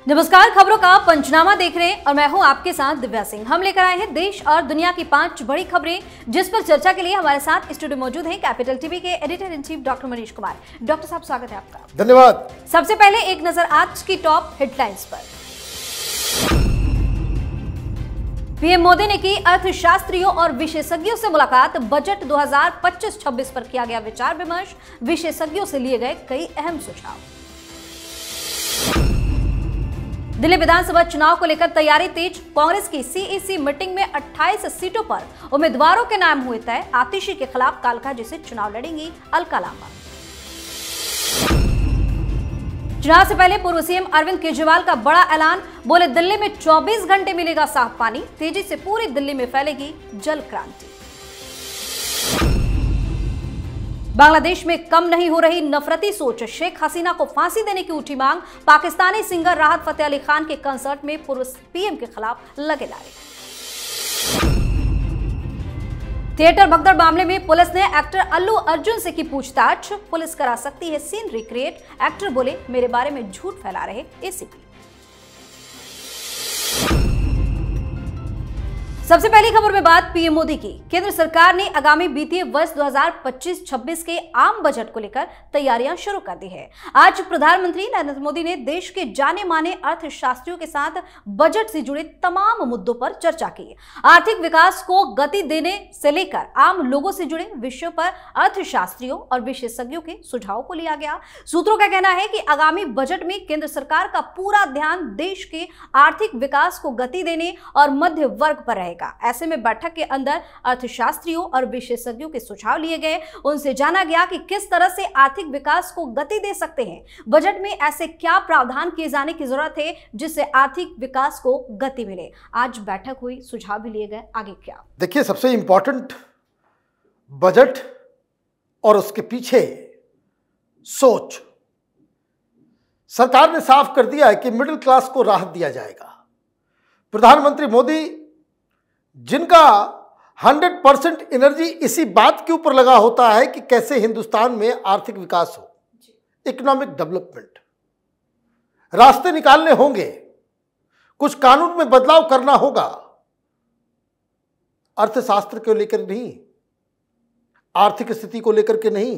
नमस्कार, खबरों का पंचनामा देख रहे हैं और मैं हूं आपके साथ दिव्या सिंह। हम लेकर आए हैं देश और दुनिया की 5 बड़ी खबरें, जिस पर चर्चा के लिए हमारे साथ स्टूडियो मौजूद हैं कैपिटल टीवी के editor in chief doctor Manish Kumar. Doctor साहब, स्वागत है आपका। धन्यवाद। सबसे पहले एक नजर आज की टॉप हेडलाइंस पर। पीएम मोदी ने की अर्थशास्त्रियों और विशेषज्ञों से मुलाकात। बजट 2025-26 पर किया गया विचार विमर्श। विशेषज्ञों से लिए गए कई अहम सुझाव। दिल्ली विधानसभा चुनाव को लेकर तैयारी तेज। कांग्रेस की सीईसी मीटिंग में 28 सीटों पर उम्मीदवारों के नाम हुए तय। आतिशी के खिलाफ कालकाजी से चुनाव लड़ेंगी अलका लांबा। चुनाव से पहले पूर्व सीएम अरविंद केजरीवाल का बड़ा ऐलान। बोले, दिल्ली में 24 घंटे मिलेगा साफ पानी। तेजी से पूरी दिल्ली में फैलेगी जल क्रांति। बांग्लादेश में कम नहीं हो रही नफरती सोच। शेख हसीना को फांसी देने की उठी मांग। पाकिस्तानी सिंगर राहत फतेह अली खान के कंसर्ट में पूर्व पीएम के खिलाफ लगे नारे। थिएटर भगदड़ मामले में पुलिस ने एक्टर अल्लू अर्जुन से की पूछताछ। पुलिस करा सकती है सीन रिक्रिएट। एक्टर बोले, मेरे बारे में झूठ फैला रहे एसीपी। सबसे पहली खबर में बात पीएम मोदी की। केंद्र सरकार ने आगामी वित्तीय वर्ष 2025-26 के आम बजट को लेकर तैयारियां शुरू कर दी है। आज प्रधानमंत्री नरेंद्र मोदी ने देश के जाने माने अर्थशास्त्रियों के साथ बजट से जुड़े तमाम मुद्दों पर चर्चा की। आर्थिक विकास को गति देने से लेकर आम लोगों से जुड़े विषयों पर अर्थशास्त्रियों और विशेषज्ञों के सुझाव को लिया गया। सूत्रों का कहना है कि आगामी बजट में केंद्र सरकार का पूरा ध्यान देश के आर्थिक विकास को गति देने और मध्य वर्ग पर रहेगा। ऐसे में बैठक के अंदर अर्थशास्त्रियों और विशेषज्ञों के सुझाव लिए गए। उनसे जाना गया कि किस तरह से आर्थिक विकास को गति दे सकते हैं। बजट में ऐसे क्या प्रावधान किए जाने की जरूरत है जिससे आर्थिक विकास को गति मिले। आज बैठक हुई, सुझाव भी लिए गए। आगे क्या? देखिए, सबसे इंपॉर्टेंट बजट और उसके पीछे सोच। सरकार ने साफ कर दिया है कि मिडिल क्लास को राहत दिया जाएगा। प्रधानमंत्री मोदी, जिनका 100% एनर्जी इसी बात के ऊपर लगा होता है कि कैसे हिंदुस्तान में आर्थिक विकास हो, इकोनॉमिक डेवलपमेंट, रास्ते निकालने होंगे, कुछ कानून में बदलाव करना होगा। अर्थशास्त्र को लेकर नहीं, आर्थिक स्थिति को लेकर के नहीं,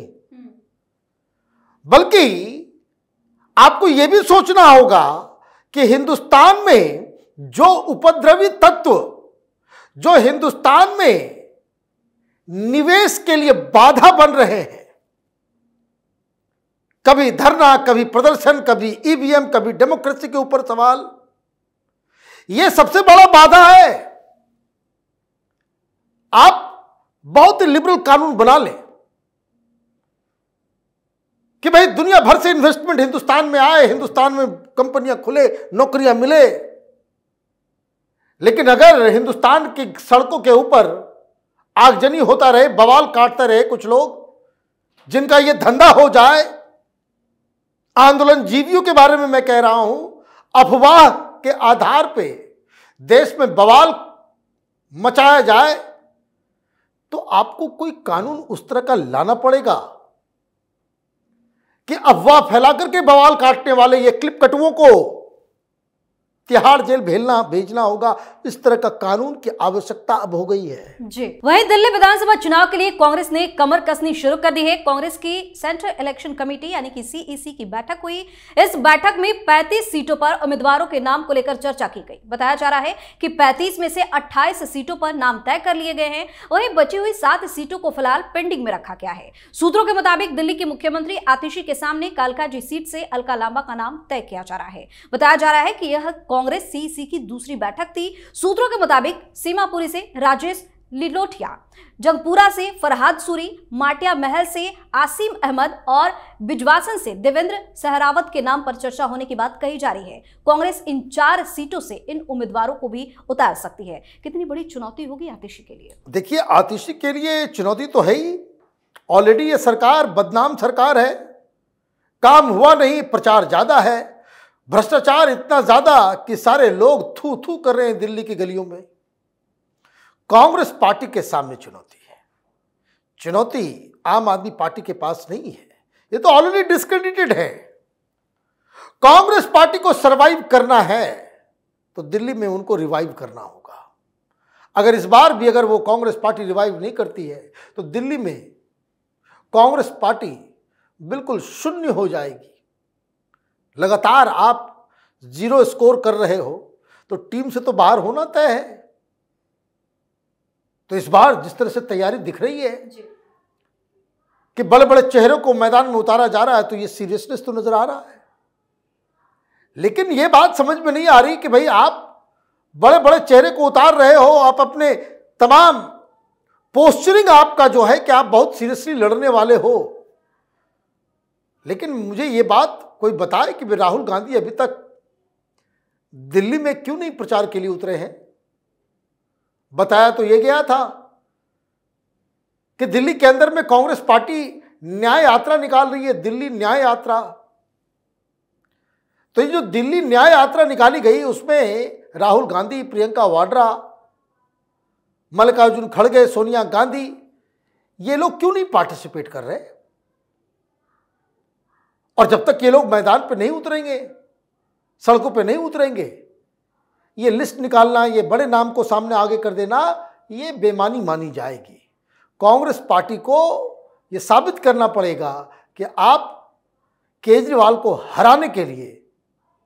बल्कि आपको यह भी सोचना होगा कि हिंदुस्तान में जो उपद्रवी तत्व, जो हिंदुस्तान में निवेश के लिए बाधा बन रहे हैं, कभी धरना, कभी प्रदर्शन, कभी ईवीएम, कभी डेमोक्रेसी के ऊपर सवाल, यह सबसे बड़ा बाधा है। आप बहुत लिबरल कानून बना लें कि भाई दुनिया भर से इन्वेस्टमेंट हिंदुस्तान में आए, हिंदुस्तान में कंपनियां खुले, नौकरियां मिले, लेकिन अगर हिंदुस्तान की सड़कों के ऊपर आगजनी होता रहे, बवाल काटते रहे कुछ लोग, जिनका यह धंधा हो जाए, आंदोलन जीवियों के बारे में मैं कह रहा हूं, अफवाह के आधार पे देश में बवाल मचाया जाए, तो आपको कोई कानून उस तरह का लाना पड़ेगा कि अफवाह फैला करके बवाल काटने वाले ये क्लिप कटुओं को तिहाड़ जेल भेजना होगा। इस तरह का कानून की आवश्यकता अब हो गई है जी। वहीं दिल्ली विधानसभा चुनाव के लिए कांग्रेस ने कमर कसनी शुरू कर दी है। कांग्रेस की सेंट्रल इलेक्शन कमेटी यानी कि सीईसी की बैठक हुई। इस बैठक में 35 सीटों पर उम्मीदवारों के नाम को लेकर चर्चा की गई। बताया जा रहा है कि 35 में से 28 सीटों पर नाम तय कर लिए गए हैं। वहीं बची हुई 7 सीटों को फिलहाल पेंडिंग में रखा गया है। सूत्रों के मुताबिक दिल्ली के मुख्यमंत्री आतिशी के सामने कालकाजी सीट से अलका लांबा का नाम तय किया जा रहा है। बताया जा रहा है कि यह कांग्रेस सीईसी की दूसरी बैठक थी। सूत्रों के मुताबिक सीमापुरी से राजेश लिलोटिया, जंगपुरा से फरहाद सूरी, माटिया महल से आसिम अहमद और बिजवासन से देवेंद्र सहरावत के नाम पर चर्चा होने की बात कही जा रही है। कांग्रेस इन 4 सीटों से इन उम्मीदवारों को भी उतार सकती है। कितनी बड़ी चुनौती होगी आतिशी के लिए? देखिए, आतिशी के लिए चुनौती तो है ही। ऑलरेडी ये सरकार बदनाम सरकार है, काम हुआ नहीं, प्रचार ज्यादा है, भ्रष्टाचार इतना ज्यादा कि सारे लोग थू थू कर रहे हैं दिल्ली की गलियों में। कांग्रेस पार्टी के सामने चुनौती है। चुनौती आम आदमी पार्टी के पास नहीं है, ये तो ऑलरेडी डिस्क्रेडिटेड है। कांग्रेस पार्टी को सरवाइव करना है तो दिल्ली में उनको रिवाइव करना होगा। अगर इस बार भी अगर वो कांग्रेस पार्टी रिवाइव नहीं करती है तो दिल्ली में कांग्रेस पार्टी बिल्कुल शून्य हो जाएगी। लगातार आप 0 स्कोर कर रहे हो तो टीम से तो बाहर होना तय है। तो इस बार जिस तरह से तैयारी दिख रही है कि बड़े बड़े चेहरों को मैदान में उतारा जा रहा है, तो ये सीरियसनेस तो नजर आ रहा है। लेकिन ये बात समझ में नहीं आ रही कि भाई आप बड़े बड़े चेहरे को उतार रहे हो, आप अपने तमाम पोस्चरिंग आपका जो है कि आप बहुत सीरियसली लड़ने वाले हो, लेकिन मुझे ये बात कोई बताए कि राहुल गांधी अभी तक दिल्ली में क्यों नहीं प्रचार के लिए उतरे हैं। बताया तो ये गया था कि दिल्ली के अंदर में कांग्रेस पार्टी न्याय यात्रा निकाल रही है, दिल्ली न्याय यात्रा। तो ये जो दिल्ली न्याय यात्रा निकाली गई उसमें राहुल गांधी, प्रियंका वाड्रा, मल्लिकार्जुन खड़गे, सोनिया गांधी, ये लोग क्यों नहीं पार्टिसिपेट कर रहे। और जब तक ये लोग मैदान पे नहीं उतरेंगे, सड़कों पे नहीं उतरेंगे, ये लिस्ट निकालना, ये बड़े नाम को सामने आगे कर देना, ये बेईमानी मानी जाएगी। कांग्रेस पार्टी को ये साबित करना पड़ेगा कि आप केजरीवाल को हराने के लिए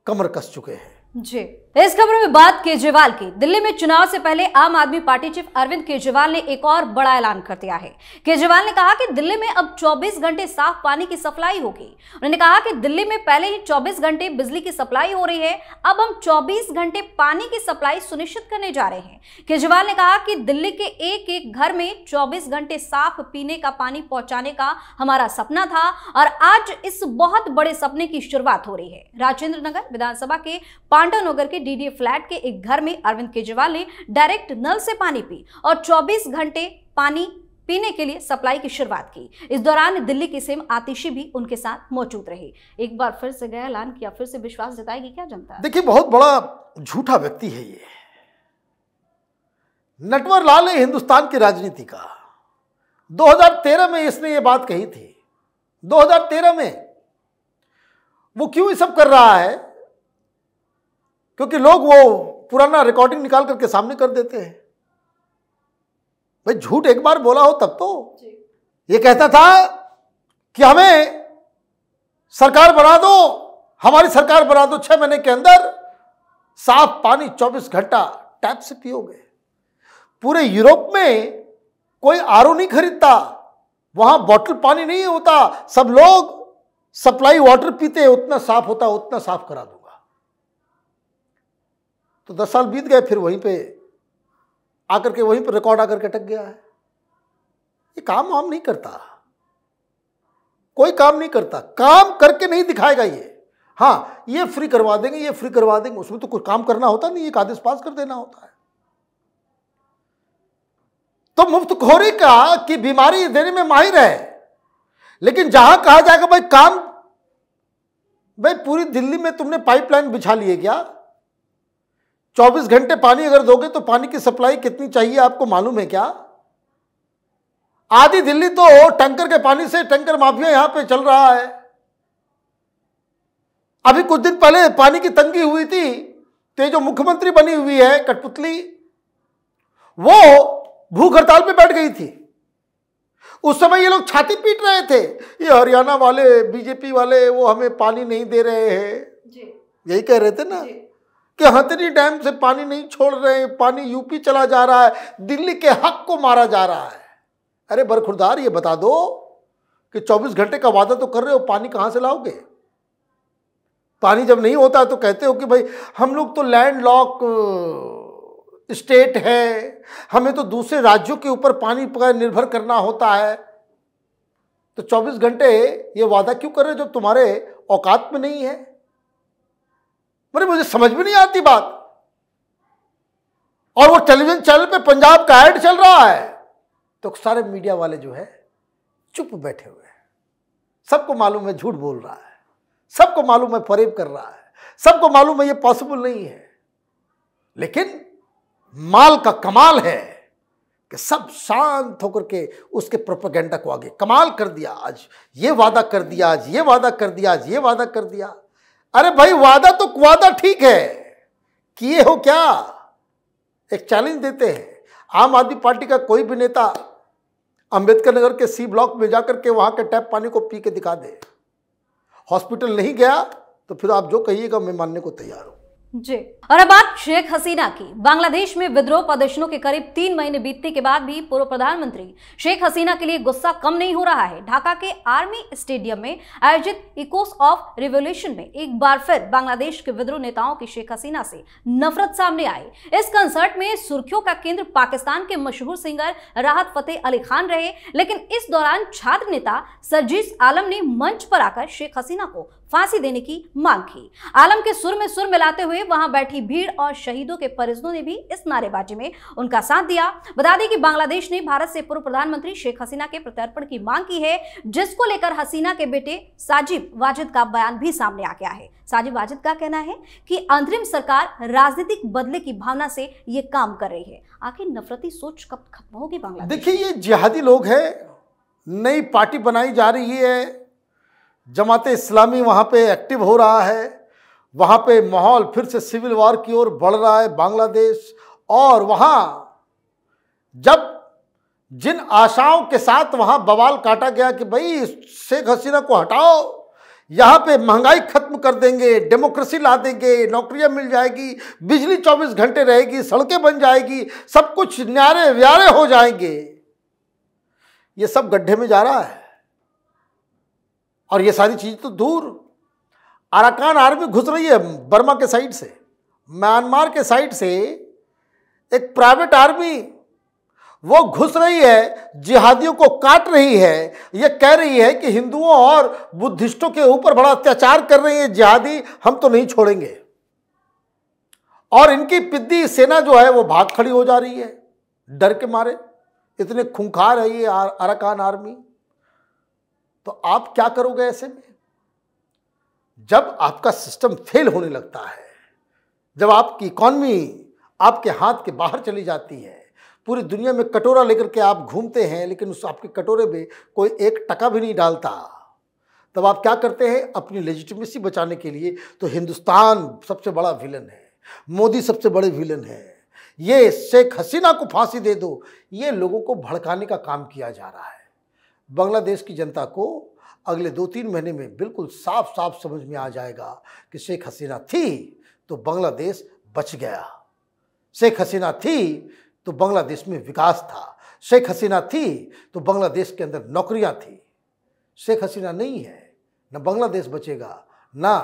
कमर कस चुके हैं। जी, इस खबर में बात केजरीवाल की। दिल्ली में चुनाव से पहले आम आदमी पार्टी चीफ अरविंद केजरीवाल ने एक और बड़ा ऐलान कर दिया है। केजरीवाल ने कहा कि दिल्ली में अब 24 घंटे साफ पानी की सप्लाई होगी। उन्होंने कहा कि दिल्ली में पहले ही 24 घंटे बिजली की सप्लाई हो रही है, अब हम 24 घंटे पानी की सप्लाई सुनिश्चित करने जा रहे हैं। केजरीवाल ने कहा कि दिल्ली के एक एक घर में 24 घंटे साफ पीने का पानी पहुंचाने का हमारा सपना था और आज इस बहुत बड़े सपने की शुरुआत हो रही है। राजेंद्र नगर विधानसभा के पांडव नगर के डीडीए फ्लैट के एक घर में अरविंद केजरीवाल ने डायरेक्ट नल से पानी पी और 24 घंटे पानी पीने के लिए सप्लाई की शुरुआत की। इस दौरान दिल्ली की सीएम आतिशी भी उनके साथ मौजूद रही। एक बार फिर से गया ऐलान किया, फिर से विश्वास जताएगी क्या जनता? देखिए, बहुत बड़ा झूठा व्यक्ति है ये। नटवर लाल है हिंदुस्तान की राजनीति का। 2013 में इसने ये बात कही थी। 2013 में वो क्यों ये सब कर रहा है? क्योंकि लोग वो पुराना रिकॉर्डिंग निकाल करके सामने कर देते हैं। भाई झूठ एक बार बोला हो तब तो। ये कहता था कि हमें सरकार बना दो, हमारी सरकार बना दो, 6 महीने के अंदर साफ पानी 24 घंटा टैप से पियोगे। पूरे यूरोप में कोई आरओ नहीं खरीदता, वहां बॉटल पानी नहीं होता, सब लोग सप्लाई वाटर पीते हैं, उतना साफ होता, उतना साफ करा दूंगा। तो 10 साल बीत गए, फिर वहीं पे आकर के वहीं पे रिकॉर्ड आकर के अटक गया है। ये काम वाम नहीं करता, कोई काम नहीं करता, काम करके नहीं दिखाएगा ये। हाँ, ये फ्री करवा देंगे, ये फ्री करवा देंगे, उसमें तो कुछ काम करना होता नहीं, एक आदेश पास कर देना होता है। तो मुफ्तखोरी का की बीमारी देने में माहिर है। लेकिन जहां कहा जाएगा भाई काम, भाई पूरी दिल्ली में तुमने पाइपलाइन बिछा लिए क्या? 24 घंटे पानी अगर दोगे तो पानी की सप्लाई कितनी चाहिए आपको मालूम है क्या? आधी दिल्ली तो टैंकर के पानी से, टैंकर माफिया यहां पे चल रहा है। अभी कुछ दिन पहले पानी की तंगी हुई थी, तो जो मुख्यमंत्री बनी हुई है कठपुतली, वो भूख हड़ताल पे बैठ गई थी। उस समय ये लोग छाती पीट रहे थे, ये हरियाणा वाले, बीजेपी वाले, वो हमें पानी नहीं दे रहे हैं। यही कह रहे थे ना कि हथनी डैम से पानी नहीं छोड़ रहे हैं, पानी यूपी चला जा रहा है, दिल्ली के हक को मारा जा रहा है। अरे बरखुरदार, ये बता दो कि 24 घंटे का वादा तो कर रहे हो, पानी कहां से लाओगे? पानी जब नहीं होता तो कहते हो कि भाई हम लोग तो लैंडलॉक स्टेट है, हमें तो दूसरे राज्यों के ऊपर पानी पर निर्भर करना होता है। तो 24 घंटे ये वादा क्यों कर रहे हो जब तुम्हारे औकात में नहीं है? मुझे समझ में नहीं आती बात। और वो टेलीविजन चैनल पे पंजाब का ऐड चल रहा है, तो सारे मीडिया वाले जो है चुप बैठे हुए हैं। सबको मालूम है झूठ बोल रहा है, सबको मालूम है फरेब कर रहा है, सबको मालूम है ये पॉसिबल नहीं है। लेकिन माल का कमाल है कि सब शांत होकर के उसके प्रोपेगेंडा को आगे कमाल कर दिया। आज ये वादा कर दिया, आज ये वादा कर दिया, आज ये वादा कर दिया। अरे भाई, वादा तो वादा ठीक है, किए हो क्या? एक चैलेंज देते हैं। आम आदमी पार्टी का कोई भी नेता अंबेडकर नगर के सी ब्लॉक में जाकर के वहां के टैप पानी को पी के दिखा दे। हॉस्पिटल नहीं गया तो फिर आप जो कहिएगा मैं मानने को तैयार हूं। जी। और अब बात शेख हसीना की। बांग्लादेश में विद्रोह प्रदर्शनों के करीब 3 महीने बीतने के बाद भी पूर्व प्रधानमंत्री शेख हसीना के लिए गुस्सा कम नहीं हो रहा है। ढाका के आर्मी स्टेडियम में आयोजित इकोस ऑफ रिवोल्यूशन में एक बार फिर बांग्लादेश के विद्रोह नेताओं की शेख हसीना से नफरत सामने आई। इस कंसर्ट में सुर्खियों का केंद्र पाकिस्तान के मशहूर सिंगर राहत फतेह अली खान रहे, लेकिन इस दौरान छात्र नेता सरजीस आलम ने मंच पर आकर शेख हसीना को फांसी देने की मांग की। आलम के सुर में सुर मिलाते हुए वहां बैठी भीड़ और शहीदों के परिजनों ने भी इस नारेबाजी में उनका साथ दिया। बता दें कि बांग्लादेश ने भारत से पूर्व प्रधानमंत्री शेख हसीना के प्रत्यर्पण की मांग की है, जिसको लेकर हसीना के बेटे साजिब वाजिद का बयान भी सामने आ गया है। साजिब वाजिद का कहना है कि अंतरिम सरकार राजनीतिक बदले की भावना से ये काम कर रही है। आखिर नफरती सोच कब खत्म होगी बांग्लादेश? देखिए, ये जिहादी लोग हैं, नई पार्टी बनाई जा रही है, जमाते इस्लामी वहाँ पे एक्टिव हो रहा है, वहाँ पे माहौल फिर से सिविल वॉर की ओर बढ़ रहा है बांग्लादेश। और वहाँ जब जिन आशाओं के साथ वहाँ बवाल काटा गया कि भाई शेख हसीना को हटाओ, यहाँ पे महंगाई खत्म कर देंगे, डेमोक्रेसी ला देंगे, नौकरियाँ मिल जाएगी, बिजली 24 घंटे रहेगी, सड़कें बन जाएगी, सब कुछ न्यारे व्यारे हो जाएंगे, ये सब गड्ढे में जा रहा है। और ये सारी चीज तो दूर, अराकान आर्मी घुस रही है बर्मा के साइड से, म्यांमार के साइड से एक प्राइवेट आर्मी वो घुस रही है, जिहादियों को काट रही है। ये कह रही है कि हिंदुओं और बुद्धिस्टों के ऊपर बड़ा अत्याचार कर रही है जिहादी, हम तो नहीं छोड़ेंगे। और इनकी पिद्दी सेना जो है वो भाग खड़ी हो जा रही है डर के मारे, इतने खूंखार है ये अराकान आर्मी। तो आप क्या करोगे ऐसे में? जब आपका सिस्टम फेल होने लगता है, जब आपकी इकॉनमी आपके हाथ के बाहर चली जाती है, पूरी दुनिया में कटोरा लेकर के आप घूमते हैं लेकिन उस आपके कटोरे में कोई 1 टका भी नहीं डालता, तब आप क्या करते हैं? अपनी लेजिटिमेसी बचाने के लिए तो हिंदुस्तान सबसे बड़ा विलन है, मोदी सबसे बड़े विलन है, ये शेख हसीना को फांसी दे दो, ये लोगों को भड़काने का काम किया जा रहा है। बांग्लादेश की जनता को अगले 2-3 महीने में बिल्कुल साफ साफ समझ में आ जाएगा कि शेख हसीना थी तो बांग्लादेश बच गया, शेख हसीना थी तो बांग्लादेश में विकास था, शेख हसीना थी तो बांग्लादेश के अंदर नौकरियां थी। शेख हसीना नहीं है, न बांग्लादेश बचेगा, ना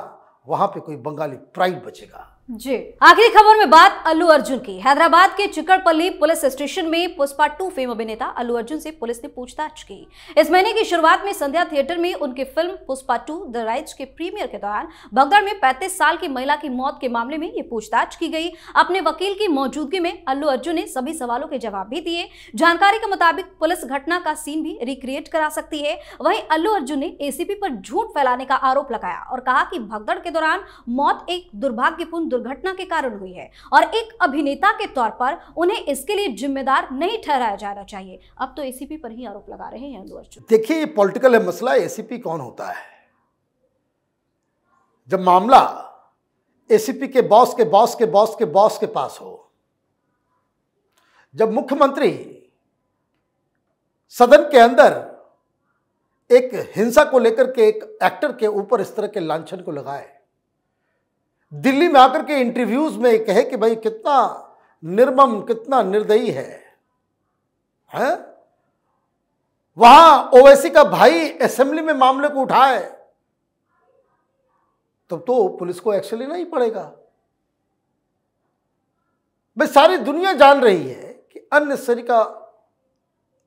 वहां पे कोई बंगाली प्राइड बचेगा। जी। आखिरी खबर में बात अल्लू अर्जुन की। हैदराबाद के चिकड़पल्ली पुलिस स्टेशन में पुष्पा 2 फेम अभिनेता अल्लू अर्जुन से पुलिस ने पूछताछ की। इस महीने की शुरुआत में संध्या थिएटर में उनकी फिल्म पुष्पा 2 द राइज के प्रीमियर के दौरान भगदड़ में 35 साल की महिला की मौत के मामले में ये पूछताछ की गई। अपने वकील की मौजूदगी में अल्लू अर्जुन ने सभी सवालों के जवाब भी दिए। जानकारी के मुताबिक पुलिस घटना का सीन भी रिक्रिएट करा सकती है। वहीं अल्लू अर्जुन ने एसीपी पर झूठ फैलाने का आरोप लगाया और कहा कि भगदड़ के दौरान मौत एक दुर्भाग्यपूर्ण दुर्घटना के कारण हुई है और एक अभिनेता के तौर पर उन्हें इसके लिए जिम्मेदार नहीं ठहराया जाना चाहिए। अब तो एसीपी पर ही आरोप लगा रहे हैं अल्लू अर्जुन। देखिए, ये पॉलिटिकल है मसला, एसीपी कौन होता है? जब मामला एसीपी के बॉस के बॉस के बॉस के बॉस के पास हो, जब मुख्यमंत्री सदन के अंदर एक हिंसा को लेकर के एक एक्टर के ऊपर इस तरह के लांछन को लगाए, दिल्ली में आकर के इंटरव्यूज में कहे कि भाई कितना निर्मम, कितना निर्दयी है? वहां ओवैसी का भाई असेंबली में मामले को उठाए, तब तो पुलिस को एक्शन लेना ही पड़ेगा। भाई सारी दुनिया जान रही है कि अननेसेसरी का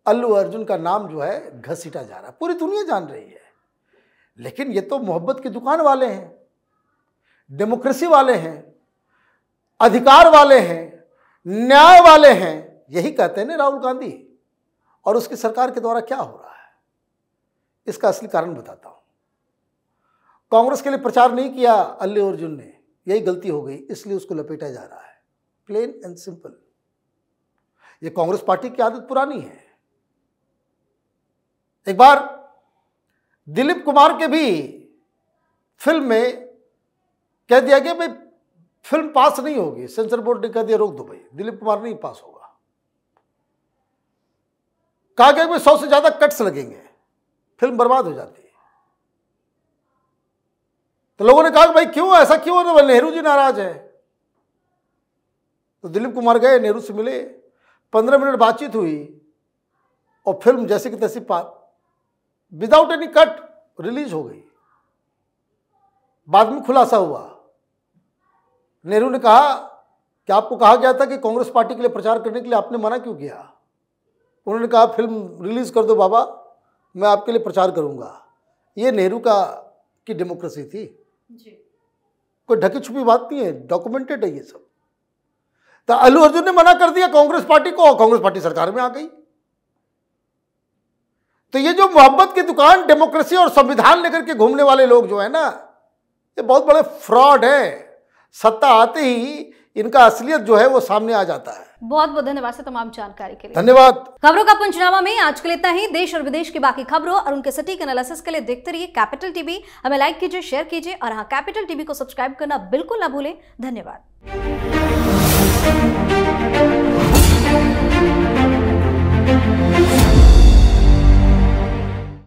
अल्लू अर्जुन का नाम जो है घसीटा जा रहा है, पूरी दुनिया जान रही है। लेकिन ये तो मोहब्बत की दुकान वाले हैं, डेमोक्रेसी वाले हैं, अधिकार वाले हैं, न्याय वाले हैं, यही कहते हैं ना राहुल गांधी। और उसकी सरकार के द्वारा क्या हो रहा है, इसका असली कारण बताता हूं। कांग्रेस के लिए प्रचार नहीं किया अल्लू अर्जुन ने, यही गलती हो गई, इसलिए उसको लपेटा जा रहा है, प्लेन एंड सिंपल। ये कांग्रेस पार्टी की आदत पुरानी है। एक बार दिलीप कुमार के भी फिल्म में कह दिया कि भाई फिल्म पास नहीं होगी, सेंसर बोर्ड ने कह दिया रोक दो भाई, दिलीप कुमार नहीं पास होगा। कहा गया भाई 100 से ज्यादा कट्स लगेंगे, फिल्म बर्बाद हो जाती है। तो लोगों ने कहा कि भाई क्यों ऐसा क्यों हो रहा है, नेहरू जी नाराज है। तो दिलीप कुमार गए, नेहरू से मिले, 15 मिनट बातचीत हुई और फिल्म जैसे कि तैसे विदाउट एनी कट रिलीज हो गई। बाद में खुलासा हुआ, नेहरू ने कहा कि आपको कहा गया था कि कांग्रेस पार्टी के लिए प्रचार करने के लिए आपने मना क्यों किया। उन्होंने कहा फिल्म रिलीज कर दो बाबा, मैं आपके लिए प्रचार करूंगा। ये नेहरू की डेमोक्रेसी थी जी। कोई ढकी छुपी बात नहीं है, डॉक्यूमेंटेड है ये सब। तो अल्लू अर्जुन ने मना कर दिया कांग्रेस पार्टी को, और कांग्रेस पार्टी सरकार में आ गई। तो ये जो मोहब्बत की दुकान, डेमोक्रेसी और संविधान लेकर के घूमने वाले लोग जो है ना, ये बहुत बड़े फ्रॉड है। सत्ता आते ही इनका असलियत जो है वो सामने आ जाता है। बहुत बहुत धन्यवाद सर तमाम जानकारी के लिए। धन्यवाद। खबरों का पंचनामा में आज के लिए इतना ही। देश और विदेश की बाकी खबरों और उनके सटीक एनालिसिस के लिए देखते रहिए कैपिटल टीवी। हमें लाइक कीजिए, शेयर कीजिए और हाँ, कैपिटल टीवी को सब्सक्राइब करना बिल्कुल ना भूलें। धन्यवाद।